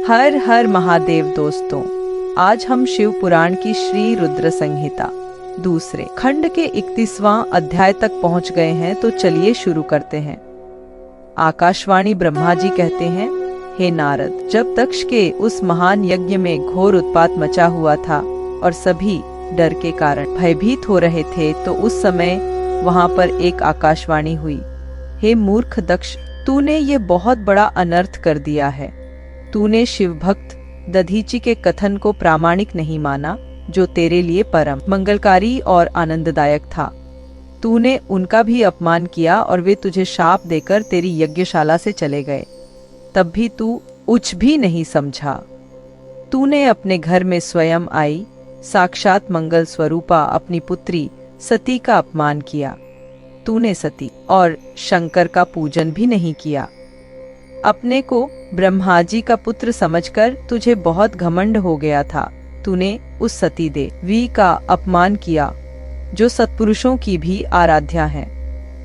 हर हर महादेव दोस्तों, आज हम शिव पुराण की श्री रुद्र संहिता दूसरे खंड के 31वां अध्याय तक पहुंच गए हैं। तो चलिए शुरू करते हैं। आकाशवाणी ब्रह्मा जी कहते हैं, हे नारद, जब दक्ष के उस महान यज्ञ में घोर उत्पात मचा हुआ था और सभी डर के कारण भयभीत हो रहे थे, तो उस समय वहां पर एक आकाशवाणी हुई। हे मूर्ख दक्ष, तूने ये बहुत बड़ा अनर्थ कर दिया है। तूने शिव भक्त दधीचि के कथन को प्रामाणिक नहीं माना, जो तेरे लिए परम मंगलकारी और आनंददायक था। तूने उनका भी अपमान किया और वे तुझे शाप देकर तेरी यज्ञशाला से चले गए। तब भी तू कुछ भी नहीं समझा। तूने अपने घर में स्वयं आई साक्षात मंगल स्वरूपा अपनी पुत्री सती का अपमान किया। तूने सती और शंकर का पूजन भी नहीं किया। अपने को ब्रह्मा जी का पुत्र समझकर तुझे बहुत घमंड हो गया था। तूने उस सती देवी का अपमान किया, जो सत्पुरुषों की भी आराध्या है।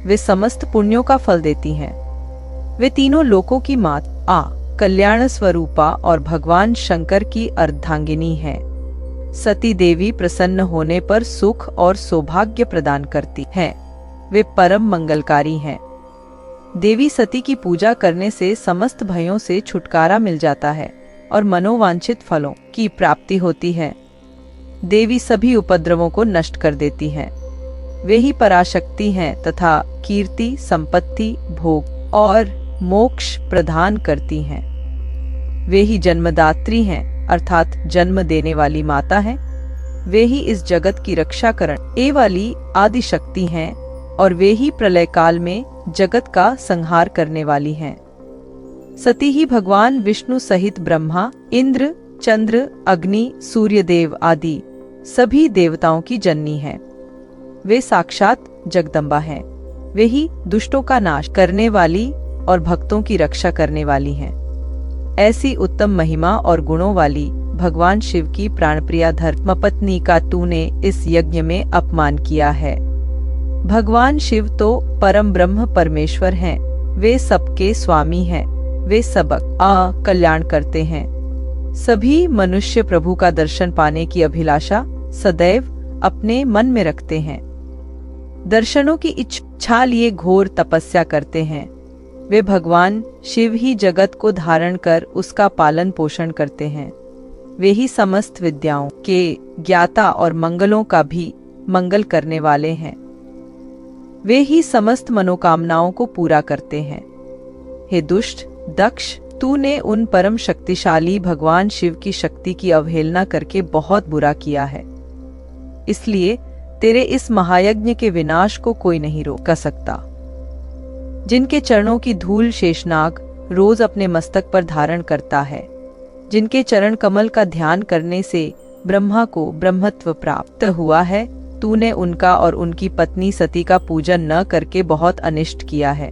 वे समस्त पुण्यों का फल देती हैं। वे तीनों लोकों की माता कल्याण स्वरूपा और भगवान शंकर की अर्धांगिनी है। सती देवी प्रसन्न होने पर सुख और सौभाग्य प्रदान करती है। वे परम मंगलकारी हैं। देवी सती की पूजा करने से समस्त भयों से छुटकारा मिल जाता है और मनोवांछित फलों की प्राप्ति होती है। देवी सभी उपद्रवों को नष्ट कर देती हैं। वे ही पराशक्ति हैं तथा कीर्ति, संपत्ति, भोग और मोक्ष प्रदान करती हैं। वे ही जन्मदात्री हैं, अर्थात जन्म देने वाली माता हैं। वे ही इस जगत की रक्षा करने वाली आदि शक्ति हैं और वे ही प्रलय काल में जगत का संहार करने वाली हैं। सती ही भगवान विष्णु सहित ब्रह्मा, इंद्र, चंद्र, अग्नि, सूर्यदेव आदि सभी देवताओं की जननी है। वे साक्षात जगदम्बा हैं। वे ही दुष्टों का नाश करने वाली और भक्तों की रक्षा करने वाली हैं। ऐसी उत्तम महिमा और गुणों वाली भगवान शिव की प्राणप्रिया धर्मपत्नी का तूने इस यज्ञ में अपमान किया है। भगवान शिव तो परम ब्रह्म परमेश्वर हैं। वे सबके स्वामी हैं। वे सबक कल्याण करते हैं। सभी मनुष्य प्रभु का दर्शन पाने की अभिलाषा सदैव अपने मन में रखते हैं। दर्शनों की इच्छा लिए घोर तपस्या करते हैं। वे भगवान शिव ही जगत को धारण कर उसका पालन पोषण करते हैं। वे ही समस्त विद्याओं के ज्ञाता और मंगलों का भी मंगल करने वाले हैं। वे ही समस्त मनोकामनाओं को पूरा करते हैं। हे दुष्ट दक्ष, तूने उन परम शक्तिशाली भगवान शिव की शक्ति की अवहेलना करके बहुत बुरा किया है। इसलिए तेरे इस महायज्ञ के विनाश को कोई नहीं रोक सकता। जिनके चरणों की धूल शेषनाग रोज अपने मस्तक पर धारण करता है, जिनके चरण कमल का ध्यान करने से ब्रह्मा को ब्रह्मत्व प्राप्त हुआ है, तूने उनका और उनकी पत्नी सती का पूजन न करके बहुत अनिष्ट किया है।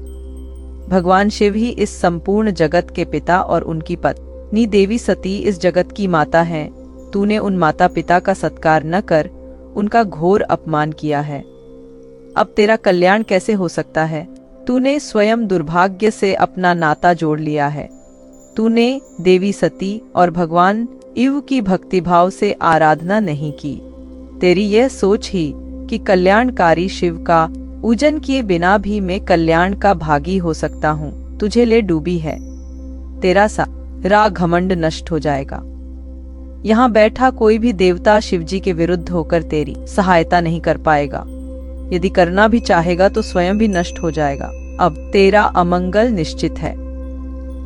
भगवान शिव ही इस संपूर्ण जगत के पिता और उनकी पत्नी देवी सती इस जगत की माता हैं। तूने उन माता पिता का सत्कार न कर उनका घोर अपमान किया है। अब तेरा कल्याण कैसे हो सकता है? तूने स्वयं दुर्भाग्य से अपना नाता जोड़ लिया है। तूने देवी सती और भगवान शिव की भक्तिभाव से आराधना नहीं की। तेरी यह सोच ही कि कल्याणकारी शिव का पूजन किए बिना भी मैं कल्याण का भागी हो सकता हूँ, तुझे ले डूबी है। तेरा सारा घमंड नष्ट हो जाएगा। यहाँ बैठा कोई भी देवता शिवजी के विरुद्ध होकर तेरी सहायता नहीं कर पाएगा। यदि करना भी चाहेगा तो स्वयं भी नष्ट हो जाएगा। अब तेरा अमंगल निश्चित है।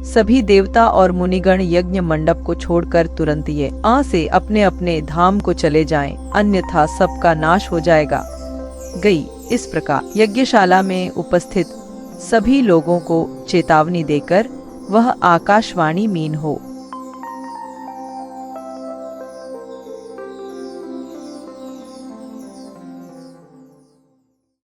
सभी देवता और मुनिगण यज्ञ मंडप को छोड़कर तुरंत ये से अपने अपने धाम को चले जाएं, अन्यथा सबका नाश हो जाएगा। गई। इस प्रकार यज्ञशाला में उपस्थित सभी लोगों को चेतावनी देकर वह आकाशवाणी मीन हो